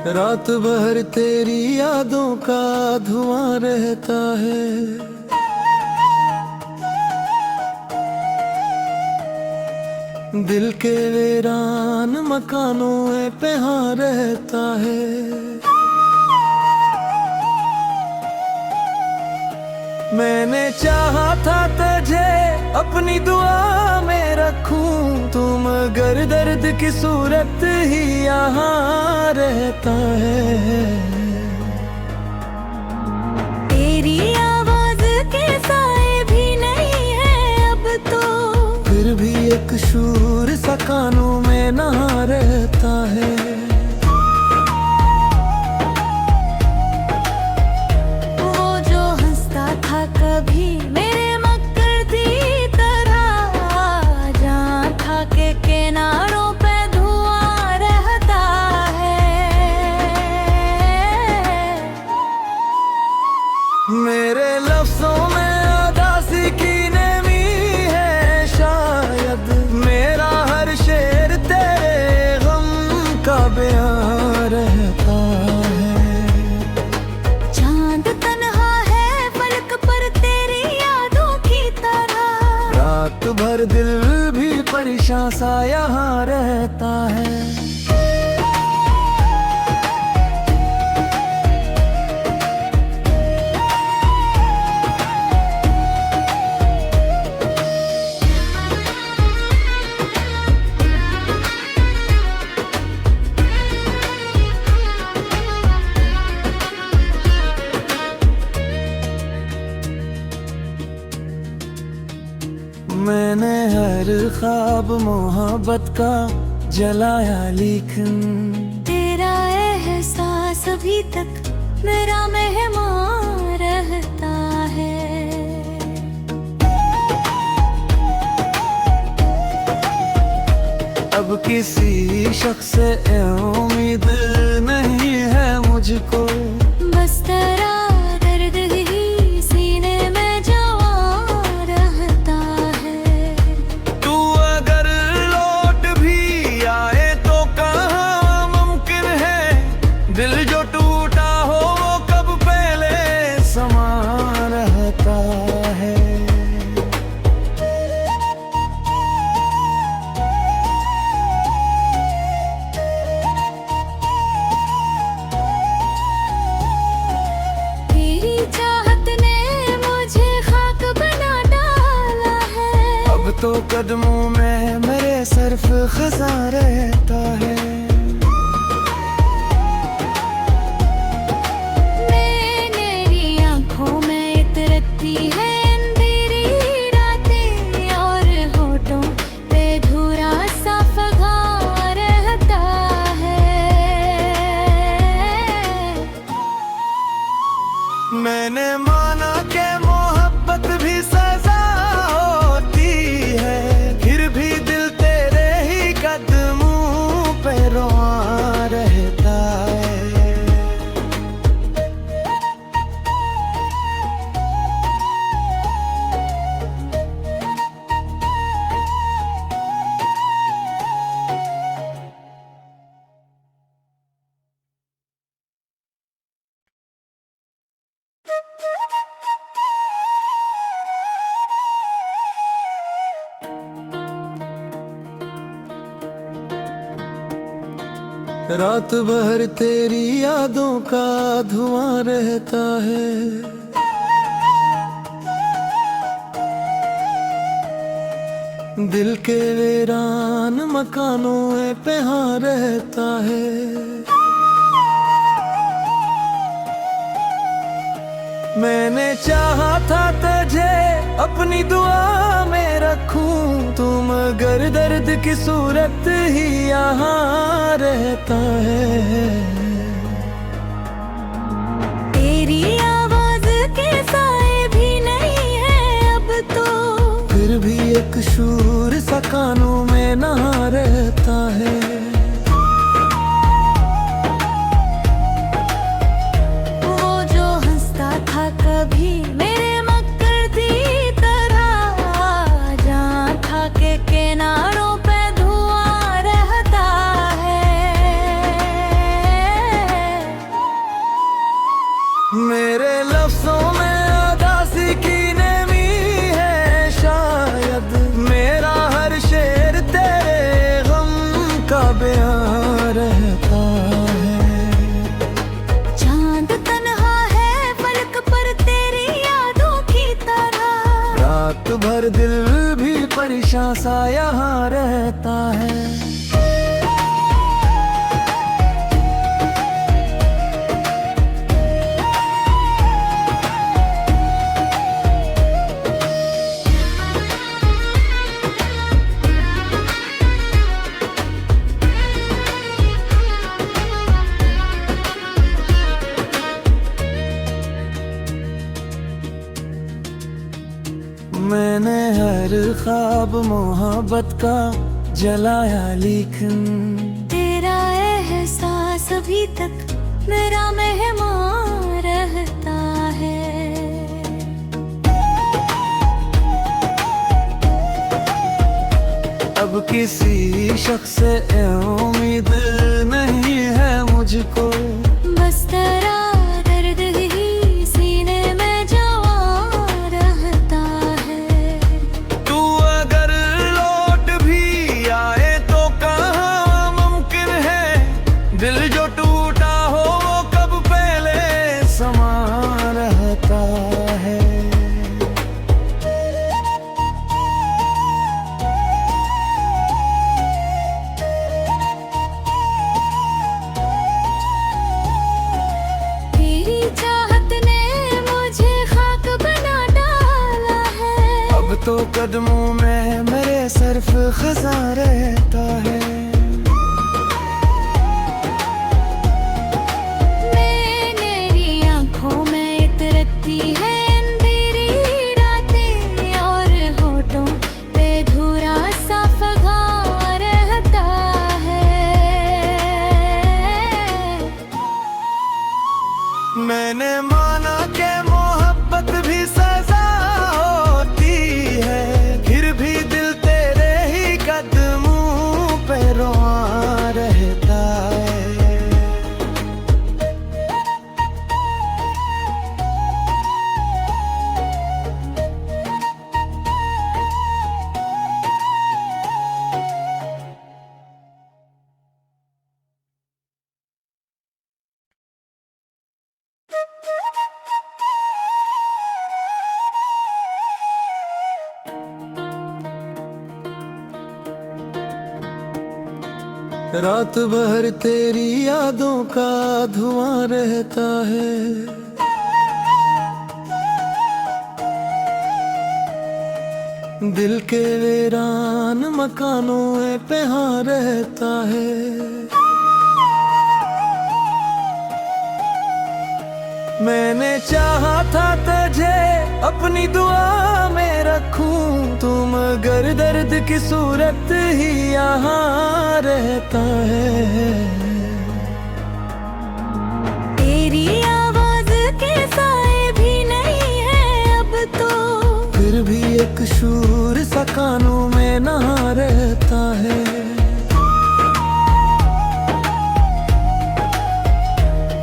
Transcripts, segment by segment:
रात भर तेरी यादों का धुआं रहता है। दिल के वीरान मकानों पे हाँ रहता है। मैंने चाहा था तुझे अपनी दुआ में रखूं, तुम मगर दर्द की सूरत ही यहाँ रहता है। तेरी आवाज के साए भी नहीं है अब तो, फिर भी एक शूर सा कानों में नहा रहता है। कभी मेरे मक्कर की तरह, जहाँ था के किनारों पे धुआं रहता है। मेरे लफ्जों में उदासी की नमी है शायद, मेरा हर शेर तेरे गम का बयां रहता है। चांद तन्हा है फलक पर तेरी यादों की तरह, रात भर दिल भी परेशान सा यहाँ रहता है। मैंने हर ख्वाब मोहब्बत का जलाया, लेकिन तेरा एहसास अभी तक मेरा मेहमान रहता है। अब किसी शख्स से उम्मीद नहीं है मुझको, बस तेरा दर्द ही सीने में जवा रहता है। तू अगर लौट भी आए तो कहाँ मुमकिन है, दिल जो टूटा हो वो कब पहले समा रहता है। तेरी चाहत ने मुझे खाक बना डाला है, अब तो कदमों में मेरे सिर्फ खजा रहता है। मेरी आँखों में इतरती है अंधेरी रातें, और होठों पे धुरा सा फगा रहता है। मैंने माना कि मोहब्बत भी सजा होती है, फिर भी दिल तेरे ही कदमों पे रोआ रहता है। रात भर तेरी यादों का धुआं रहता है। दिल के वीरान मकानों पे हाँ रहता है। मैंने चाहा था तुझे अपनी दुआ में रखूं, तुम मगर दर्द की सूरत ही यहाँ रहता है। तेरी आवाज के साए भी नहीं है अब तो, फिर भी एक शूर सा कानों में नहा रहता है। वो जो हंसता था कभी मेरे मक्कर की तरह, जहाँ था के किनारों पे धुआं रहता है। मेरे लफ्जों में उदासी की नमी है शायद, मेरा हर शेर तेरे गम का बयां रहता है। चांद तन्हा है फलक पर तेरी यादों की तरह, रात भर दिल भी परेशान सा यहाँ रहता है। मैंने हर ख्वाब मोहब्बत का जलाया, लेकिन तेरा एहसास अभी तक मेरा मेहमान रहता है। अब किसी शख्स से उम्मीद नहीं है मुझको, बस तेरा दर्द ही सीने में जवा रहता है। तू अगर लौट भी आए तो कहाँ मुमकिन है, दिल जो टूटा हो वो कब पहले समा रहता है। तेरी चाहत ने मुझे खाक बना डाला है, अब तो कदमों में मेरे सिर्फ खजा रहता है। मेरी आंखों में इतरती है अंधेरी रातें, और होठों पे धुरा सा फगार रहता है। मैंने माना कि मोहब्बत भी सजा होती है, फिर भी दिल तेरे ही कदमों पे रोआ रहता है। रात भर तेरी यादों का धुआं रहता है। दिल के वीरान मकानों पे हाँ रहता है। मैंने चाहा था तुझे अपनी दुआ में रखूं, तुम मगर दर्द की सूरत ही यहाँ रहता है। तेरी आवाज के साए भी नहीं है अब तो, फिर भी एक शूर सा कानों में नहा रहता है।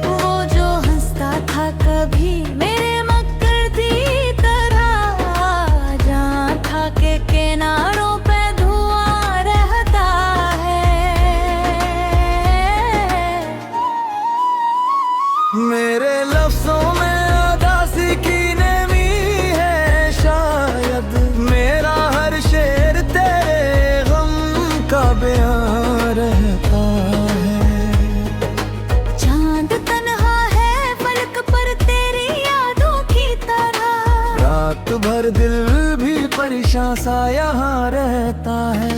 वो जो हंसता था कभी मेरे मक्कर दी तरह, जहाँ था के किनारों पे धुआं रहता है। मेरे लफ्जों में उदासी की नमी है शायद, मेरा हर शेर तेरे गम का बयां रहता है। चांद तन्हा है फलक पर तेरी यादों की तरह, रात भर दिल भी परेशान सा यहाँ रहता है।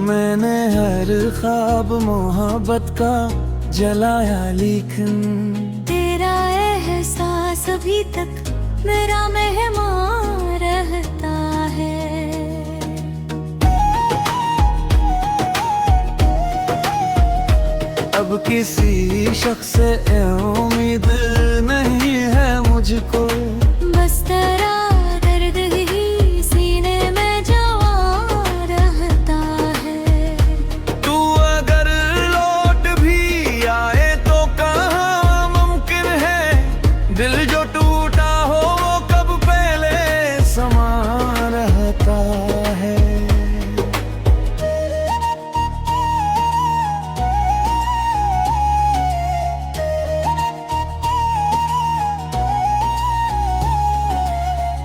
मैंने हर ख्वाब मोहब्बत का जलाया, लेकिन तेरा एहसास अभी तक मेरा मेहमान रहता है। अब किसी शख्स से उम्मीद नहीं है मुझको, बस तेरा दर्द ही सीने में जवा रहता है। तू अगर लौट भी आए तो कहाँ मुमकिन है, दिल जो टूटा हो वो कब पहले समा रहता है।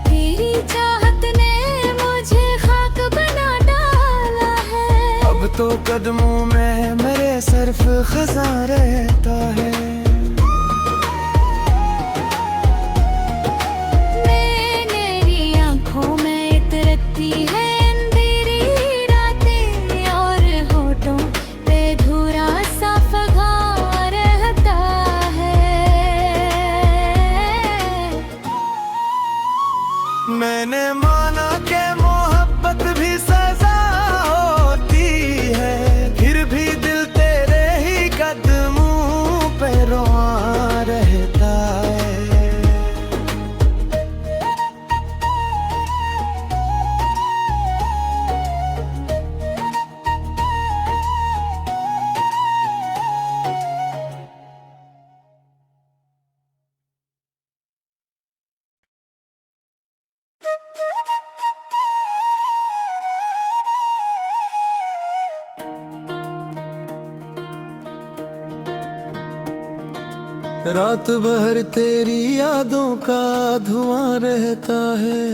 तेरी चाहत ने मुझे खाक बना डाला है। अब तो कदमों में मेरे सिर्फ खजा रहता है। मेरी आँखों में इतरती है अंधेरी रातें, और होठों पे धुरा सा फगा रहता है। मैंने माना कि मोहब्बत भी सजा होती है, फिर भी दिल तेरे ही कदमों पे रोआ रहता है। रात भर तेरी यादों का धुआं रहता है।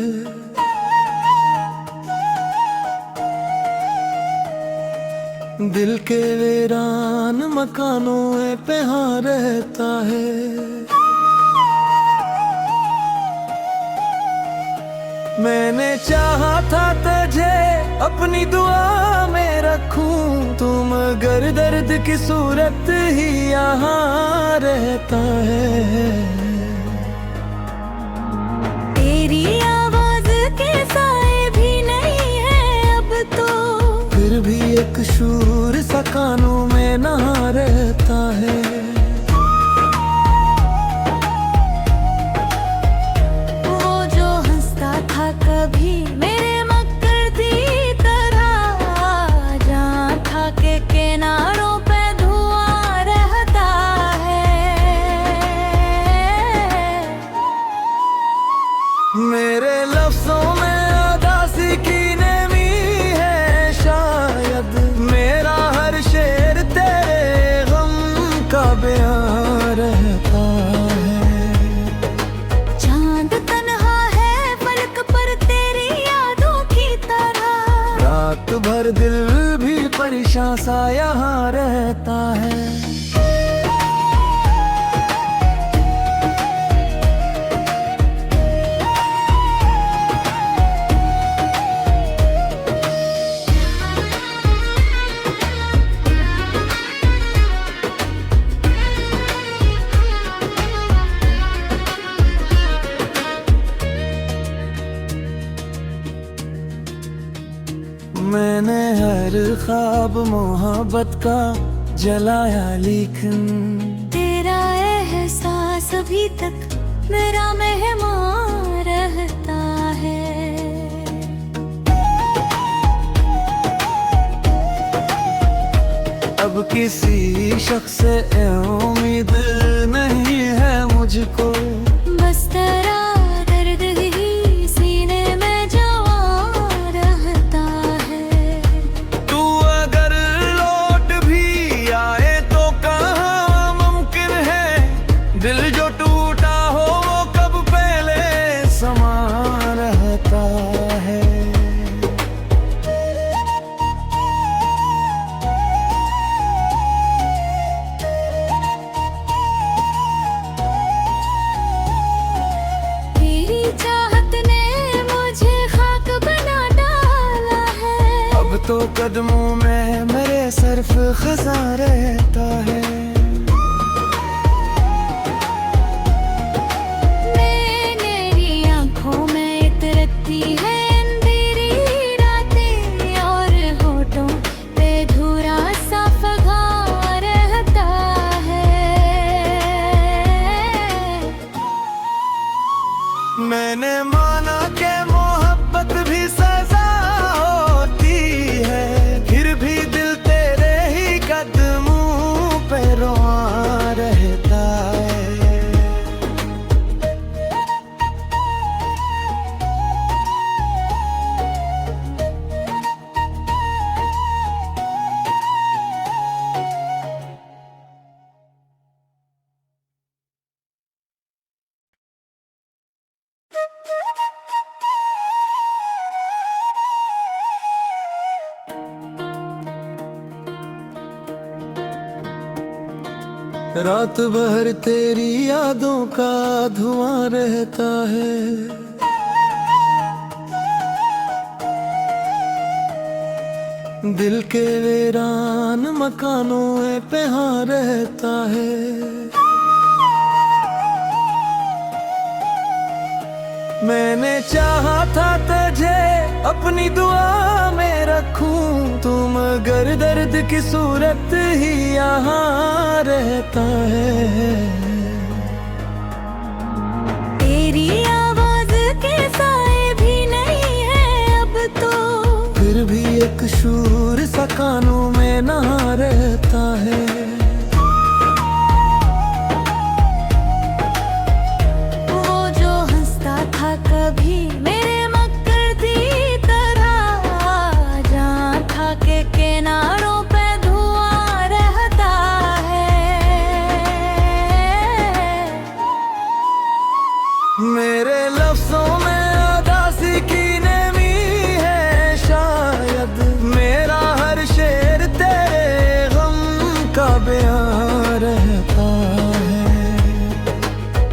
दिल के वीरान मकानों में पे हाँ रहता है। मैंने चाहा था तुझे अपनी दुआ में रखूं, तुम मगर दर्द की सूरत ही यहाँ रहता है। तेरी आवाज के साए भी नहीं है अब तो, फिर भी एक शूर सा कानों में नहा रहता है। वो जो हंसता था कभी मेरे मक्कर की तरह, जहाँ था के किनारों पे धुआं रहता है। मेरे लफ्जों में उदासी की नमी है शायद, मेरा हर शेर तेरे गम का बयां रहता है। चांद तन्हा है फलक पर तेरी यादों की तरह, रात भर दिल भी परेशान सा यहाँ रहता है। मैंने हर ख्वाब मोहब्बत का जलाया, लेकिन तेरा एहसास अभी तक मेरा मेहमान रहता है। अब किसी शख्स से उम्मीद नहीं है मुझको, बस तेरा दर्द ही सीने में जवा रहता है। तू अगर लौट भी आए तो कहाँ मुमकिन है, दिल जो टूटा हो वो कब पहले समा रहता है। तेरी चाहत ने मुझे खाक बना डाला है। अब तो कदमों में मेरे सिर्फ खजा रहता है। मेरी आँखों में इतरती है अंधेरी रातें, और होठों पे धुरा सा फगा रहता रात भर तेरी यादों का धुआं रहता है। दिल के वीरान मकानों पे हाँ रहता है। मैंने चाहा था तुझे अपनी दुआ में रखूं, तू मगर दर्द की सूरत ही यहाँ रहता है। तेरी आवाज के साए भी नहीं है अब तो, फिर भी एक शूर सा कानों में नहा रहता है। वो जो हंसता था कभी मेरे मक्कर दी तरह, जहाँ था के किनारों पे धुआं रहता है। मेरे लफ्जों में उदासी की नमी है शायद, मेरा हर शेर तेरे गम का बयां रहता है।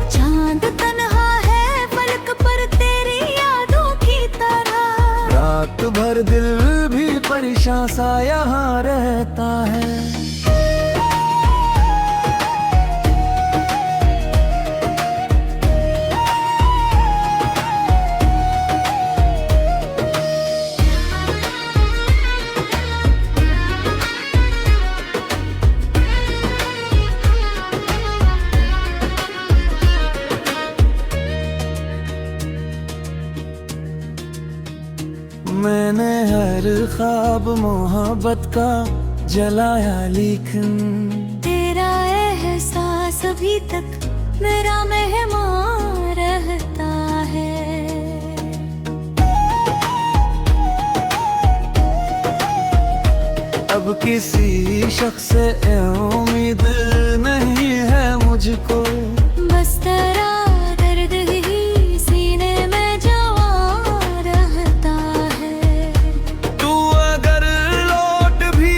चांद तन्हा है फलक पर तेरी यादों की तरह, रात भर दिल भी परेशान सा यहाँ रहता है। मैंने हर ख्वाब मोहब्बत का जलाया, लेकिन तेरा एहसास अभी तक मेरा मेहमान रहता है। अब किसी शख्स से उम्मीद नहीं है मुझको, बस तेरा दर्द ही सीने में जवा रहता है। तू अगर लौट भी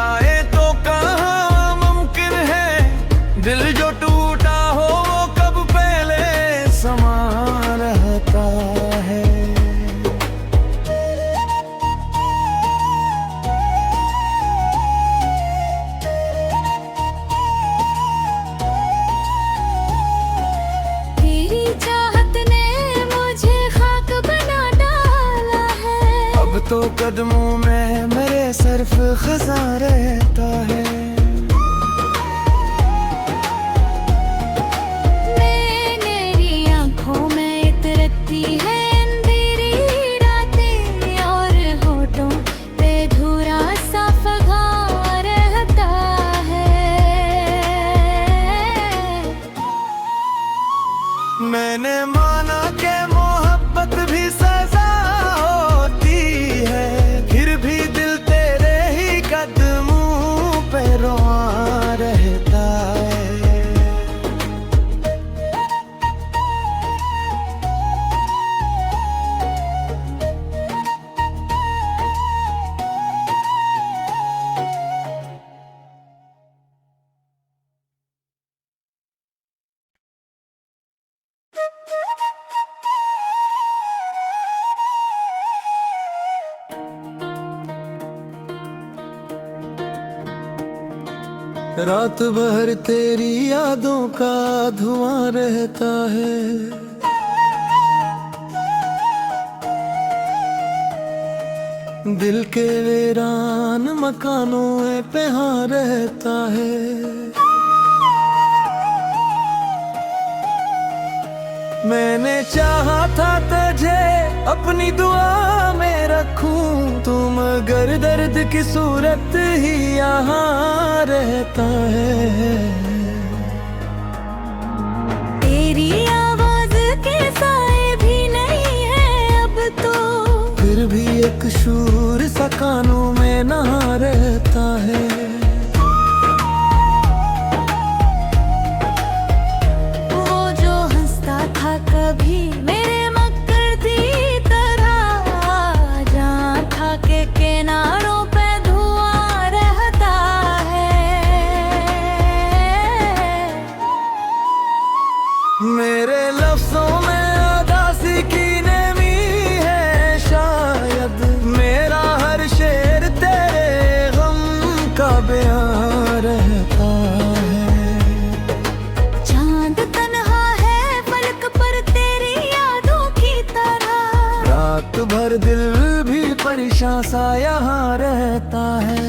आए तो कहाँ मुमकिन है, दिल जो टूटा हो वो कब पहले समा रहता है। तेरी चाहत ने मुझे खाक बना डाला है, अब तो कदमों में मेरे सिर्फ खजा रहता है। मेरी आँखों में इतरती है अंधेरी रातें, और होठों पे धुरा सा फगां रहता है। मैंने माना कि मोहब्बत भी सजा होती है, फिर भी दिल तेरे ही कदमों पे रोआ रहता है। रात भर तेरी यादों का धुआं रहता है। दिल के वीरान मकानों पे हाँ रहता है। मैंने चाहा था तुझे अपनी दुआ में रखूं, तू मगर दर्द की सूरत ही यहाँ रहता है। तेरी आवाज के साए भी नहीं है अब तो, फिर भी एक शूर सा कानों में नहा रहता है। वो जो हंसता था कभी मेरे मक्कर दी तरह, जहाँ था के किनारों पे धुआं रहता है। हमेशा सा यहाँ रहता है।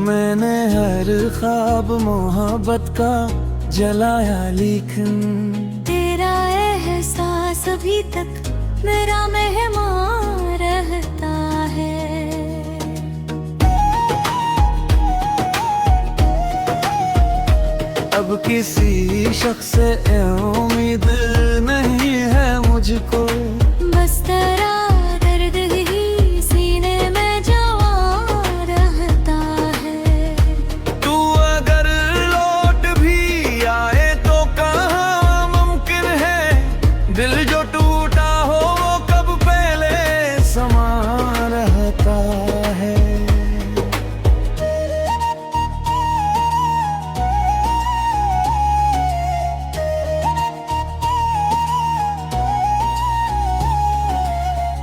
मैंने हर ख्वाब मोहब्बत का जलाया, लेकिन तेरा एहसास अभी तक मेरा मेहमान रहता है। अब किसी शख्स से उम्मीद नहीं है मुझको, बस तेरा दर्द ही सीने में जमा रहता है। तू अगर लौट भी आए तो कहाँ मुमकिन है, दिल जो टूटा हो वो कब पहले समा रहता है।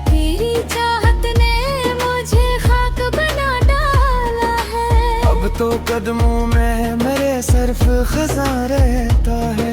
तेरी चाहत ने मुझे खाक बना डाला है। अब तो कदमों में मेरे सिर्फ खजा रहता है।